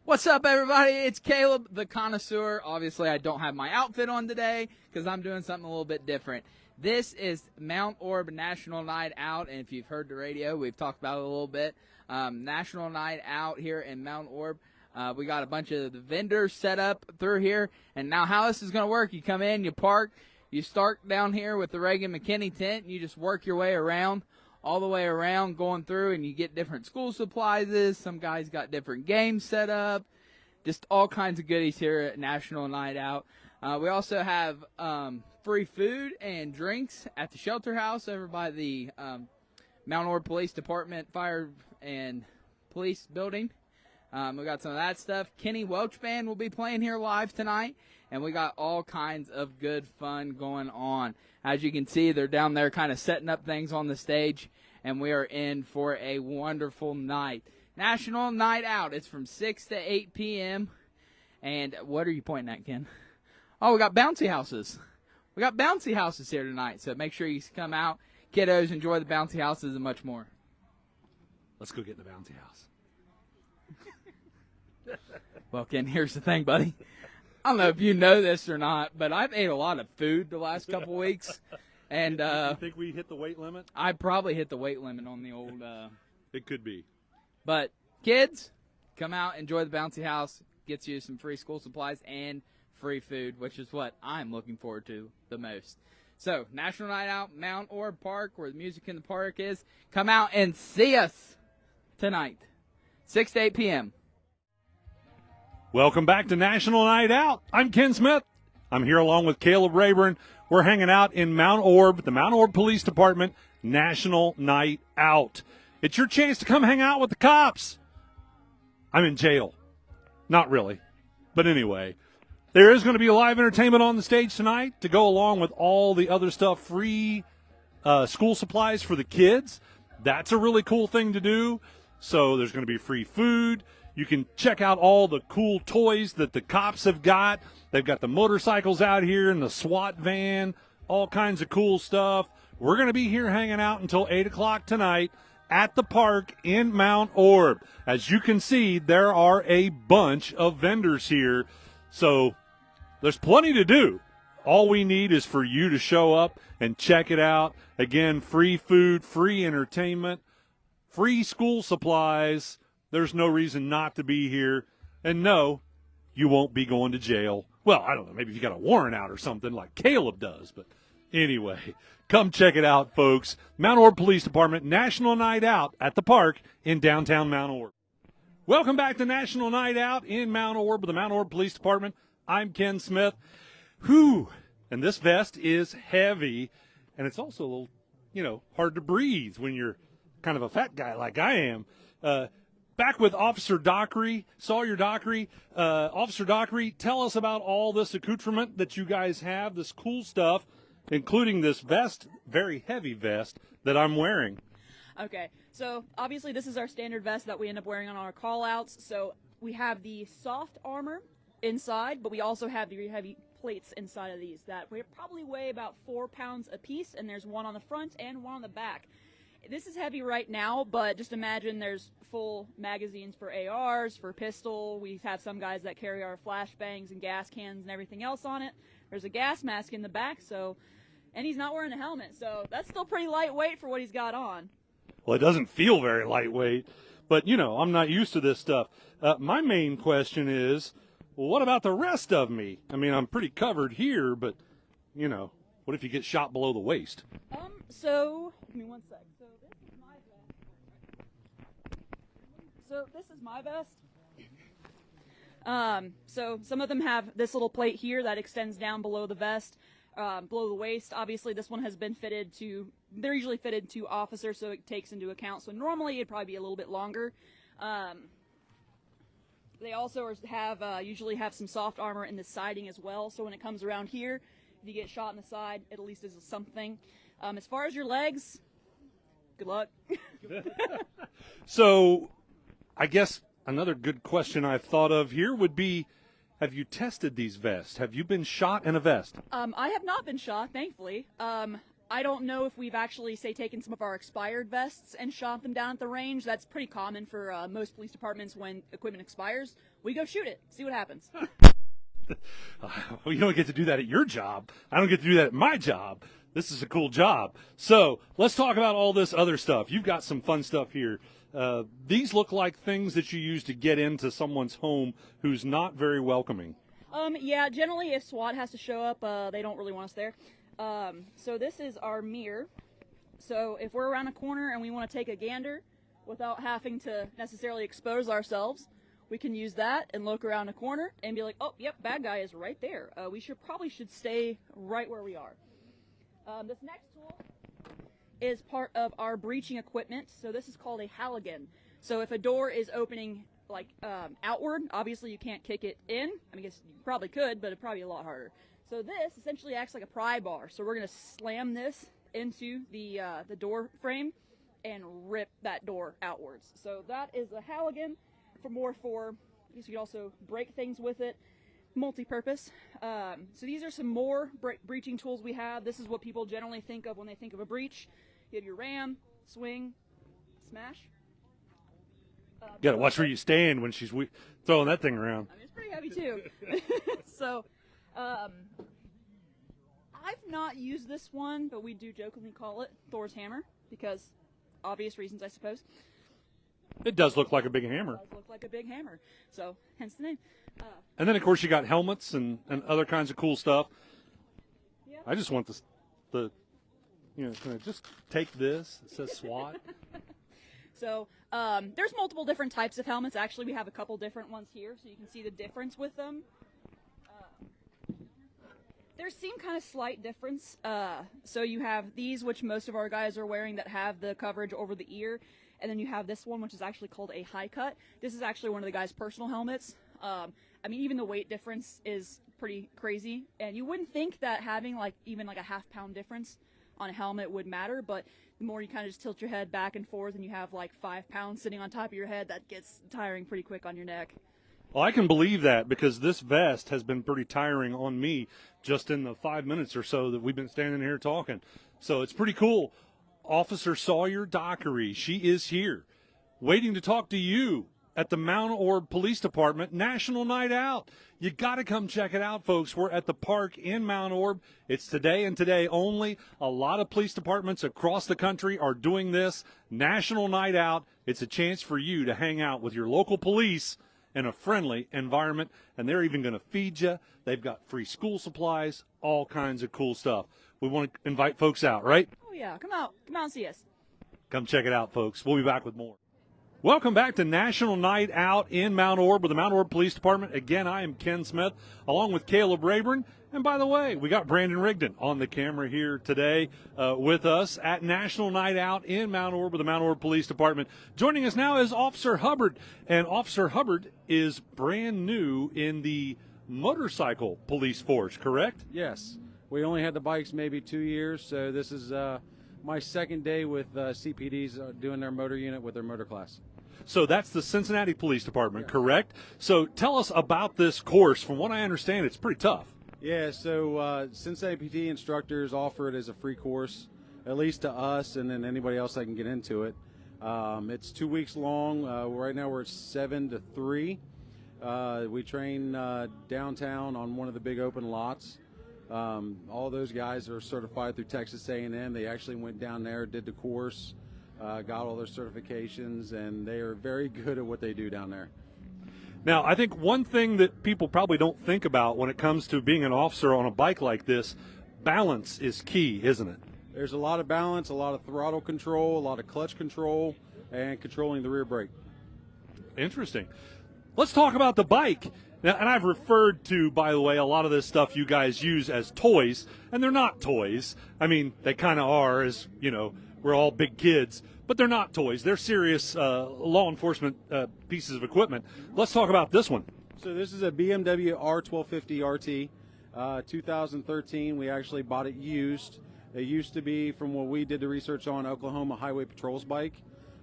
What's up, everybody? It's Caleb, the connoisseur. Obviously, I don't have my outfit on today because I'm doing something a little bit different. This is Mount Orab National Night Out, and if you've heard the radio, we've talked about it a little bit. National Night Out here in Mount Orab. We got a bunch of the vendors set up through here, and now how this is going to work, you come in, you park, you start down here with the Reagan McKinney tent, and you just work your way around, all the way around, going through, and you get different school supplies. Some guys got different games set up, just all kinds of goodies here at National Night Out. We also have free food and drinks at the shelter house over by the Mount Orab Police Department Fire and Police Building. We got some of that stuff. Kenny Welch Band will be playing here live tonight, and we got all kinds of good fun going on. As you can see, they're down there kind of setting up things on the stage, and we are in for a wonderful night. National Night Out. It's from 6 to 8 p.m. And what are you pointing at, Ken? Oh, we got bouncy houses. We got bouncy houses here tonight, so make sure you come out. Kiddos, enjoy the bouncy houses and much more. Let's go get in the bouncy house. Well, Ken, here's the thing, buddy. I don't know if you know this or not, but I've ate a lot of food the last couple weeks. And you think we hit the weight limit? I probably hit the weight limit on the old It could be. But kids, come out, enjoy the bouncy house. Gets you some free school supplies and free food, which is what I'm looking forward to the most. So, National Night Out, Mount Orab Park, where the music in the park is. Come out and see us tonight, 6 to 8 p.m. Welcome back to National Night Out. I'm Ken Smith. I'm here along with Caleb Rayburn. We're hanging out in Mount Orab, the Mount Orab Police Department National Night Out. It's your chance to come hang out with the cops. I'm in jail. Not really. But anyway, there is going to be live entertainment on the stage tonight to go along with all the other stuff, free school supplies for the kids. That's a really cool thing to do. So there's going to be free food. You can check out all the cool toys that the cops have got. They've got the motorcycles out here and the SWAT van, all kinds of cool stuff. We're going to be here hanging out until 8 o'clock tonight at the park in Mount Orab. As you can see, there are a bunch of vendors here, so there's plenty to do. All we need is for you to show up and check it out. Again, free food, free entertainment, free school supplies. There's no reason not to be here. And no, you won't be going to jail. Well, I don't know, maybe if you got a warrant out or something like Caleb does. But anyway, come check it out, folks. Mount Orab Police Department National Night Out at the park in downtown Mount Orab. Welcome back to National Night Out in Mount Orab with the Mount Orab Police Department. I'm Ken Smith. Whew, and this vest is heavy, and it's also a little, hard to breathe when you're kind of a fat guy like I am. Back with Officer Dockery, Sawyer Dockery. Officer Dockery, tell us about all this accoutrement that you guys have, this cool stuff, including this vest, very heavy vest, that I'm wearing. Okay, so obviously this is our standard vest that we end up wearing on our call-outs. So we have the soft armor inside, but we also have the heavy plates inside of these that probably weigh about 4 pounds a piece, and there's one on the front and one on the back. This is heavy right now, but just imagine there's full magazines for ARs, for pistol. We have some guys that carry our flashbangs and gas cans and everything else on it. There's a gas mask in the back, and he's not wearing a helmet, so that's still pretty lightweight for what he's got on. Well, it doesn't feel very lightweight, but, I'm not used to this stuff. My main question is, well, what about the rest of me? I mean, I'm pretty covered here, but, what if you get shot below the waist? So, give me one sec. So this is my vest. So some of them have this little plate here that extends down below the vest, below the waist. Obviously, this one has been they're usually fitted to officers, so it takes into account. So normally it'd probably be a little bit longer. They also usually have some soft armor in the siding as well. So when it comes around here, if you get shot in the side, it at least is something. As far as your legs, good luck. So I guess another good question I've thought of here would be, have you tested these vests? Have you been shot in a vest? I have not been shot, thankfully. I don't know if we've actually, say, taken some of our expired vests and shot them down at the range. That's pretty common for most police departments. When equipment expires, we go shoot it, see what happens. Well, you don't get to do that at your job. I don't get to do that at my job. This is a cool job. So let's talk about all this other stuff. You've got some fun stuff here. These look like things that you use to get into someone's home who's not very welcoming. Yeah, generally if SWAT has to show up, they don't really want us there. So this is our mirror. So if we're around a corner and we want to take a gander without having to necessarily expose ourselves, we can use that and look around a corner and be like, oh, yep, bad guy is right there. We probably should stay right where we are. This next tool is part of our breaching equipment. So this is called a halligan. So if a door is opening like outward, obviously you can't kick it in. I mean, I guess you probably could, but it'd probably be a lot harder. So this essentially acts like a pry bar. So we're going to slam this into the door frame and rip that door outwards. So that is a halligan. I guess you could also break things with it, multi-purpose. So these are some more breaching tools we have. This is what people generally think of when they think of a breach. You have your ram, swing, smash. Got to watch where you stand when she's throwing that thing around. I mean, it's pretty heavy too. So I've not used this one, but we do jokingly call it Thor's hammer because obvious reasons, I suppose. It does look like a big hammer. It does look like a big hammer, so hence the name. And then, of course, you got helmets and other kinds of cool stuff. Yeah. I just want can I just take this? It says SWAT. So there's multiple different types of helmets. Actually, we have a couple different ones here, so you can see the difference with them. There's some kind of slight difference. So you have these, which most of our guys are wearing, that have the coverage over the ear. And then you have this one, which is actually called a high cut. This is actually one of the guys' personal helmets. I mean, even the weight difference is pretty crazy. And you wouldn't think that having even a half-pound difference on a helmet would matter, but the more you kind of just tilt your head back and forth and you have 5 pounds sitting on top of your head, that gets tiring pretty quick on your neck. Well, I can believe that because this vest has been pretty tiring on me just in the 5 minutes or so that we've been standing here talking. So it's pretty cool. Officer Sawyer Dockery, she is here, waiting to talk to you at the Mount Orab Police Department National Night Out. You got to come check it out, folks. We're at the park in Mount Orab. It's today and today only. A lot of police departments across the country are doing this National Night Out. It's a chance for you to hang out with your local police in a friendly environment, and they're even going to feed you. They've got free school supplies, all kinds of cool stuff. We want to invite folks out, right? Oh, yeah. Come out and see us. Come check it out, folks. We'll be back with more. Welcome back to National Night Out in Mount Orab with the Mount Orab Police Department. Again, I am Ken Smith, along with Caleb Rayburn. And by the way, we got Brandon Rigdon on the camera here today with us at National Night Out in Mount Orab with the Mount Orab Police Department. Joining us now is Officer Hubbard. And Officer Hubbard is brand new in the motorcycle police force, correct? Yes. We only had the bikes maybe 2 years, so this is my second day with CPDs doing their motor unit with their motor class. So that's the Cincinnati Police Department, correct? So tell us about this course. From what I understand, it's pretty tough. Yeah, so Cincinnati PT instructors offer it as a free course, at least to us and then anybody else that can get into it. It's 2 weeks long. Right now we're at 7 to 3. We train downtown on one of the big open lots. All those guys are certified through Texas A&M. They actually went down there, did the course, got all their certifications, and they are very good at what they do down there. Now, I think one thing that people probably don't think about when it comes to being an officer on a bike like this, balance is key, isn't it? There's a lot of balance, a lot of throttle control, a lot of clutch control, and controlling the rear brake. Interesting. Let's talk about the bike. Now, and I've referred to, by the way, a lot of this stuff you guys use as toys, and they're not toys. I mean, they kind of are, as, you know, we're all big kids, but they're not toys. They're serious law enforcement pieces of equipment. Let's talk about this one. So this is a BMW R1250 RT, 2013. We actually bought it used. It used to be, from what we did the research on, Oklahoma Highway Patrol's bike.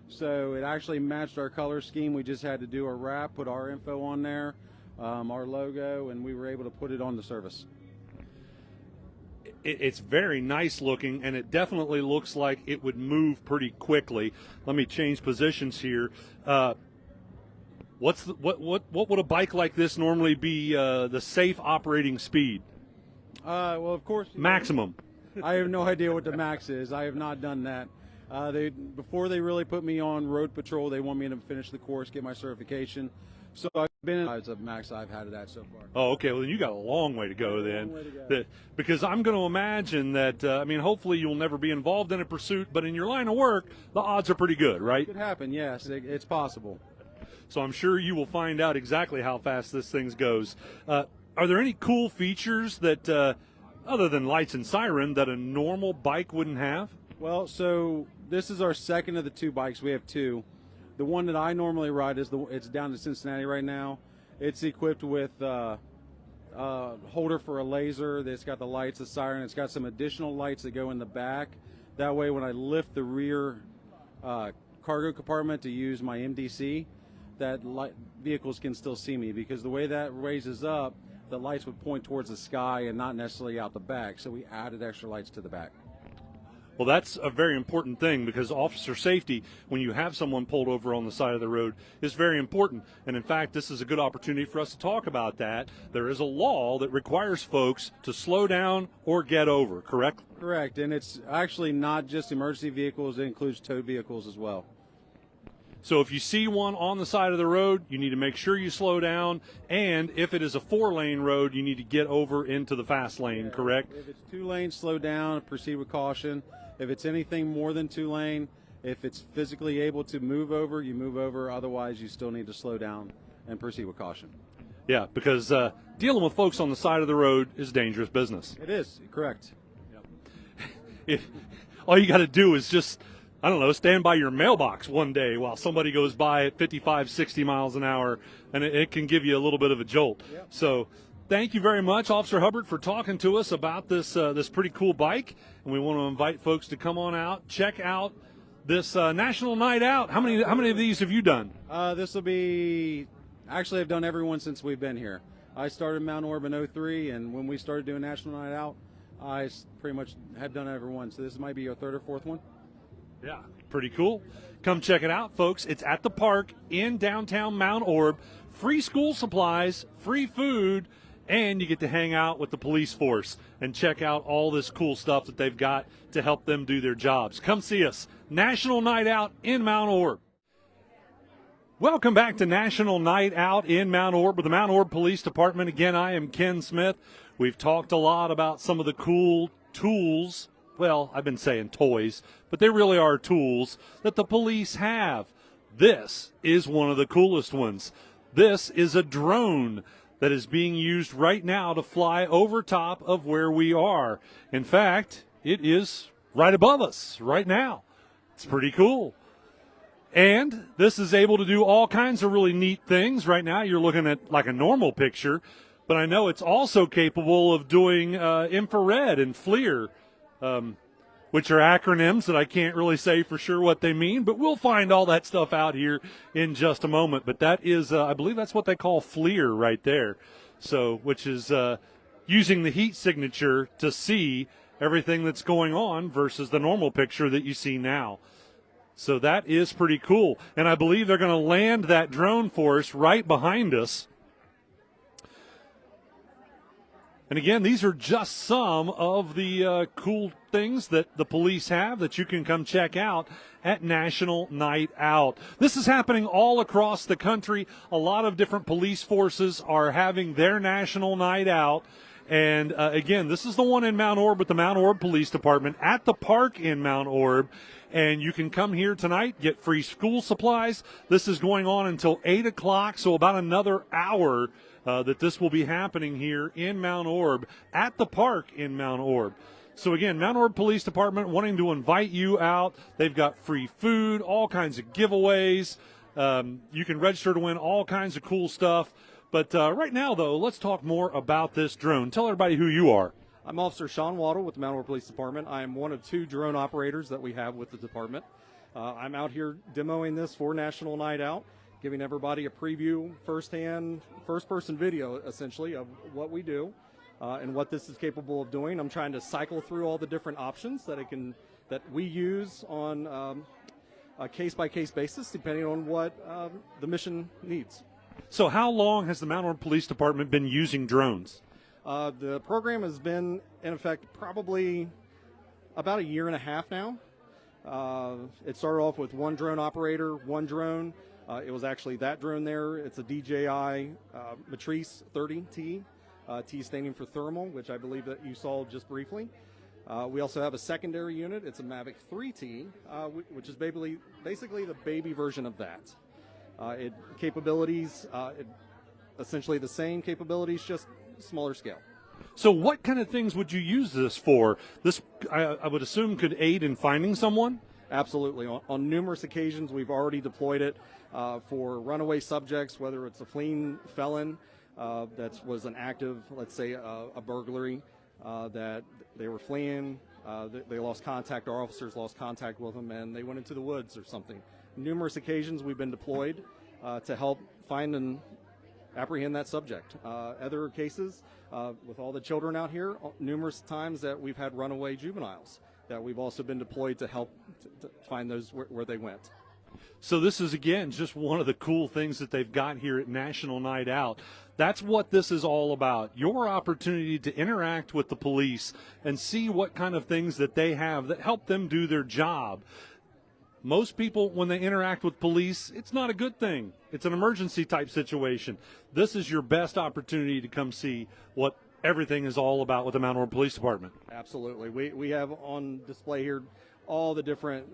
So it actually matched our color scheme. We just had to do a wrap, put our info on there, our logo, and we were able to put it on the service. It's very nice looking, and it definitely looks like it would move pretty quickly. Let me change positions here. What would a bike like this normally be the safe operating speed? Well, of course, Maximum. I have no idea what the max is. I have not done that. Before they really put me on road patrol, they want me to finish the course, get my certification. So I've been at the max I've had it at so far. Oh, okay. Well, then you got a long way to go then. Because I'm going to imagine that, hopefully you'll never be involved in a pursuit, but in your line of work, the odds are pretty good, right? It could happen, yes. It's possible. So I'm sure you will find out exactly how fast this thing goes. Are there any cool features that, other than lights and siren, that a normal bike wouldn't have? Well, so this is our second of the 2 bikes. We have 2. The one that I normally ride it's down to Cincinnati right now. It's equipped with holder for a laser. It's got the lights, the siren. It's got some additional lights that go in the back. That way, when I lift the rear cargo compartment to use my MDC, that vehicles can still see me, because the way that raises up, the lights would point towards the sky and not necessarily out the back. So we added extra lights to the back. Well, that's a very important thing, because officer safety, when you have someone pulled over on the side of the road, is very important. And in fact, this is a good opportunity for us to talk about that. There is a law that requires folks to slow down or get over, correct? Correct. And it's actually not just emergency vehicles. It includes towed vehicles as well. So if you see one on the side of the road, you need to make sure you slow down. And if it is a 4-lane road, you need to get over into the fast lane, correct? If it's 2 lanes, slow down, proceed with caution. If it's anything more than 2 lane, if it's physically able to move over, you move over. Otherwise, you still need to slow down and proceed with caution. Yeah, because dealing with folks on the side of the road is dangerous business. It is, correct. If all you got to do is just, I don't know, stand by your mailbox one day while somebody goes by at 55, 60 miles an hour, and it can give you a little bit of a jolt. Yep. So thank you very much, Officer Hubbard, for talking to us about this pretty cool bike. And we want to invite folks to come on out, check out this National Night Out. How many of these have you done? This will be, actually I've done every one since we've been here. I started Mount Orab in 03, and when we started doing National Night Out, I pretty much have done every one. So this might be your 3rd or 4th one. Yeah, pretty cool. Come check it out, folks. It's at the park in downtown Mount Orab. Free school supplies, free food, and you get to hang out with the police force and check out all this cool stuff that they've got to help them do their jobs. Come see us. National Night Out in Mount Orab. Welcome back to National Night Out in Mount Orab with the Mount Orab Police Department. Again, I am Ken Smith. We've talked a lot about some of the cool tools. Well, I've been saying toys, but they really are tools that the police have. This is one of the coolest ones. This is a drone that is being used right now to fly over top of where we are. In fact, it is right above us right now. It's pretty cool. And this is able to do all kinds of really neat things. Right now you're looking at like a normal picture, but I know it's also capable of doing infrared and FLIR, which are acronyms that I can't really say for sure what they mean, but we'll find all that stuff out here in just a moment. But that is, I believe that's what they call FLIR right there. So, which is using the heat signature to see everything that's going on versus the normal picture that you see now. So that is pretty cool. And I believe they're going to land that drone for us right behind us. And again, these are just some of the cool things that the police have that you can come check out at National Night Out. This is happening all across the country. A lot of different police forces are having their National Night Out. And again, this is the one in Mount Orab with the Mount Orab Police Department at the park in Mount Orab. And you can come here tonight, get free school supplies. This is going on until 8 o'clock, so about another hour that this will be happening here in Mount Orab at the park in Mount Orab. So again, Mount Orab Police Department wanting to invite you out. They've got free food, all kinds of giveaways. You can register to win all kinds of cool stuff. But right now, though, let's talk more about this drone. Tell everybody who you are. I'm Officer Sean Waddle with the Mount Orab Police Department. I am one of 2 drone operators that we have with the department. I'm out here demoing this for National Night Out, giving everybody a preview, first-person video, essentially, of what we do. and what this is capable of doing. I'm trying to cycle through all the different options that we use on a case-by-case basis, depending on what the mission needs. So how long has the Mount Orab Police Department been using drones? The program has been in effect probably about a year and a half now. It started off with one drone operator, one drone. It was actually that drone there. It's a DJI Matrice 30T, T standing for thermal, which I believe that you saw just briefly. We also have a secondary unit. It's a Mavic 3T, which is basically the baby version of that. Essentially the same capabilities, just smaller scale. So what kind of things would you use this for? This, I would assume, could aid in finding someone? Absolutely. On numerous occasions, we've already deployed it for runaway subjects, whether it's a fleeing felon that was an active, let's say, a burglary, that they were fleeing, they lost contact, our officers lost contact with them, and they went into the woods or something. Numerous occasions we've been deployed to help find and apprehend that subject. Other cases, with all the children out here, numerous times that we've had runaway juveniles that we've also been deployed to help to find those where they went. So this is, again, just one of the cool things that they've got here at National Night Out. That's what this is all about, your opportunity to interact with the police and see what kind of things that they have that help them do their job. Most people, when they interact with police, it's not a good thing. It's an emergency type situation. This is your best opportunity to come see what everything is all about with the Mount Orab Police Department. Absolutely. We have on display here all the different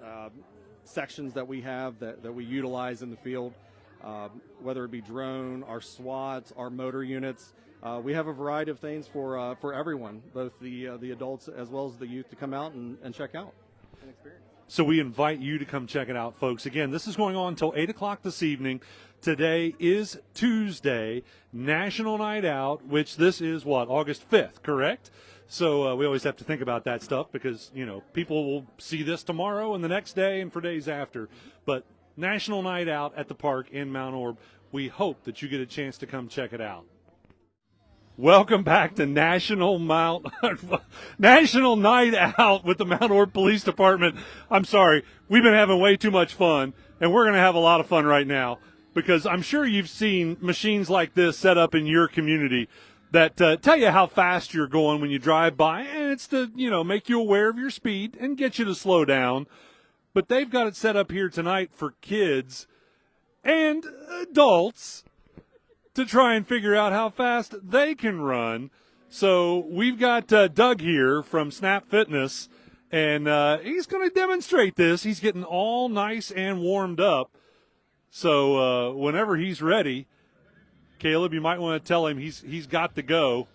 sections that we have that we utilize in the field, whether it be drone, our SWAT, our motor units. We have a variety of things for everyone, both the adults as well as the youth, to come out and check out and experience. So we invite you to come check it out, folks. Again, this is going on until 8 o'clock this evening. Today is Tuesday, National Night Out, which this is, August 5th, correct? So we always have to think about that stuff because, people will see this tomorrow and the next day and for days after. But National Night Out at the park in Mount Orab, we hope that you get a chance to come check it out. Welcome back to National Night Out with the Mount Orab Police Department. I'm sorry, we've been having way too much fun, and we're going to have a lot of fun right now because I'm sure you've seen machines like this set up in your community that tell you how fast you're going when you drive by, and it's to, make you aware of your speed and get you to slow down. But they've got it set up here tonight for kids and adults to try and figure out how fast they can run. So we've got Doug here from Snap Fitness, and he's going to demonstrate this. He's getting all nice and warmed up. So whenever he's ready, Caleb, you might want to tell him he's got to go.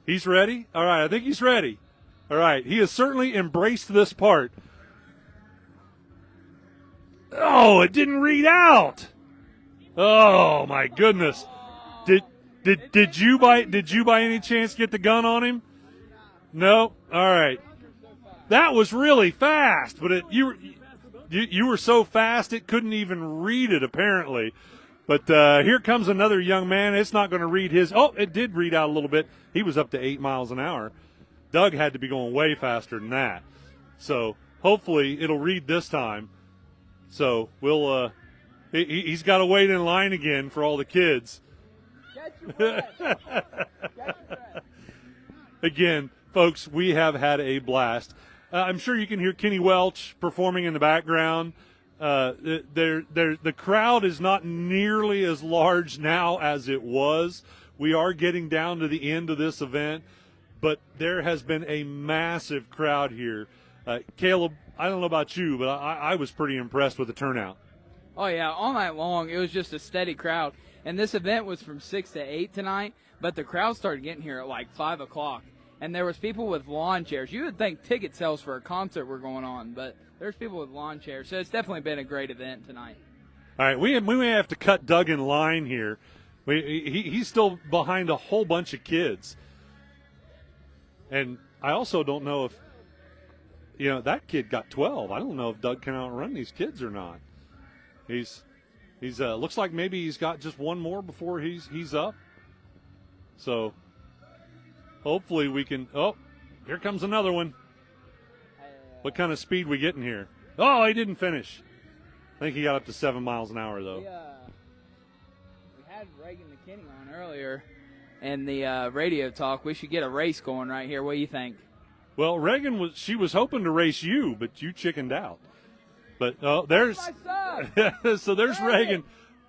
He's ready? All right, I think he's ready. All right, he has certainly embraced this part. Oh, it didn't read out. Oh, my goodness. Did you by any chance get the gun on him? No. All right. That was really fast, but you were so fast it couldn't even read it apparently. But here comes another young man. It's not going to read his. Oh, it did read out a little bit. He was up to 8 miles an hour. Doug had to be going way faster than that. So hopefully it'll read this time. So we'll. He's got to wait in line again for all the kids. Again, folks, we have had a blast. I'm sure you can hear Kenny Welch performing in the background. The crowd is not nearly as large now as it was. We are getting down to the end of this event, but there has been a massive crowd here. Caleb, I don't know about you, but I was pretty impressed with the turnout. Oh, yeah, all night long, it was just a steady crowd. And this event was from 6 to 8 tonight, but the crowd started getting here at like 5 o'clock. And there was people with lawn chairs. You would think ticket sales for a concert were going on, but there's people with lawn chairs. So it's definitely been a great event tonight. All right, we may have to cut Doug in line here. He's still behind a whole bunch of kids. And I also don't know if, that kid got 12. I don't know if Doug can outrun these kids or not. He's looks like maybe he's got just one more before he's up. So Hopefully we can. Oh, here comes another one. What kind of speed we getting here? Oh, he didn't finish. I think he got up to 7 miles an hour, though. We had Reagan McKinney on earlier in the radio talk. We should get a race going right here. What do you think? Well, Reagan was hoping to race you, but you chickened out. But there's so there's Reagan.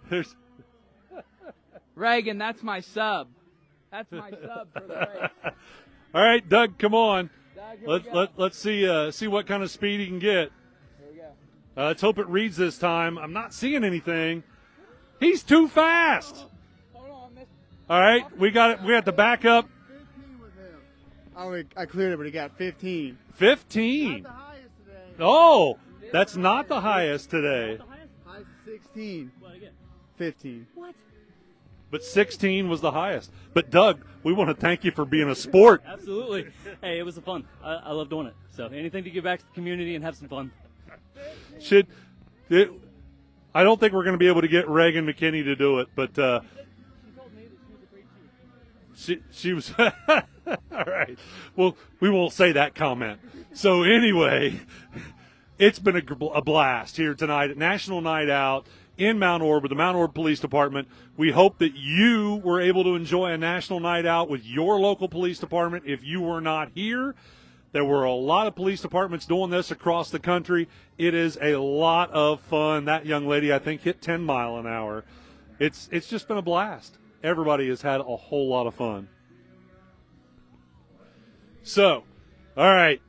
There's Reagan. That's my sub. That's my sub for the race. All right, Doug, come on. Doug, Let's see what kind of speed he can get. Here we go. Let's hope it reads this time. I'm not seeing anything. He's too fast. Hold on, miss. All right, we got it. We have to back up. 15 with him. I cleared it, but he got 15. 15. Not the highest today. Oh, that's not the highest today. Highest 16. What again? 15. What? But 16 was the highest. But Doug, we want to thank you for being a sport. Absolutely. Hey, it was fun. I love doing it. So anything to give back to the community and have some fun. I don't think we're going to be able to get Reagan McKinney to do it, but She told me that she was a great cheer. she was all right. Well, we won't say that comment. So anyway, it's been a blast here tonight at National Night Out in Mount Orb with the Mount Orb Police Department. We hope that you were able to enjoy a National Night Out with your local police department. If you were not here, there were a lot of police departments doing this across the country. It is a lot of fun. That young lady, I think, hit 10 mile an hour. It's just been a blast. Everybody has had a whole lot of fun. So, all right.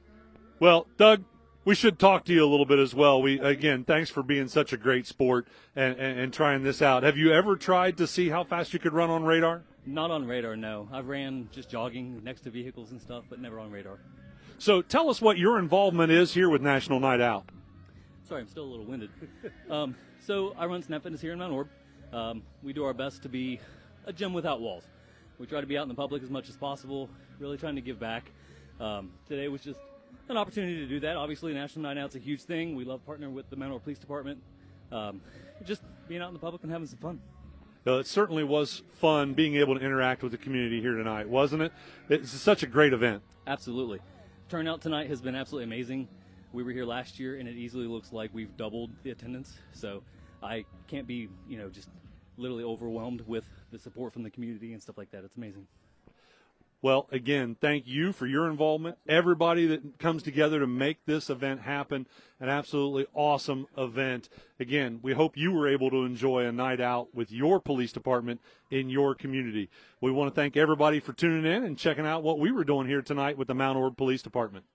Well, Doug, we should talk to you a little bit as well. Again, thanks for being such a great sport and trying this out. Have you ever tried to see how fast you could run on radar? Not on radar, no. I've ran just jogging next to vehicles and stuff, but never on radar. So tell us what your involvement is here with National Night Out. Sorry, I'm still a little winded. So I run Snap Fitness here in Mount Orb. We do our best to be a gym without walls. We try to be out in the public as much as possible, really trying to give back. Today was just an opportunity to do that. Obviously, National Night Out's a huge thing. We love partnering with the Mount Orb Police Department. Just being out in the public and having some fun. It certainly was fun being able to interact with the community here tonight, wasn't it? It's such a great event. Absolutely. Turnout tonight has been absolutely amazing. We were here last year, and it easily looks like we've doubled the attendance. So I can't be, just literally overwhelmed with the support from the community and stuff like that. It's amazing. Well, again, thank you for your involvement. Everybody that comes together to make this event happen, an absolutely awesome event. Again, we hope you were able to enjoy a night out with your police department in your community. We want to thank everybody for tuning in and checking out what we were doing here tonight with the Mount Orb Police Department.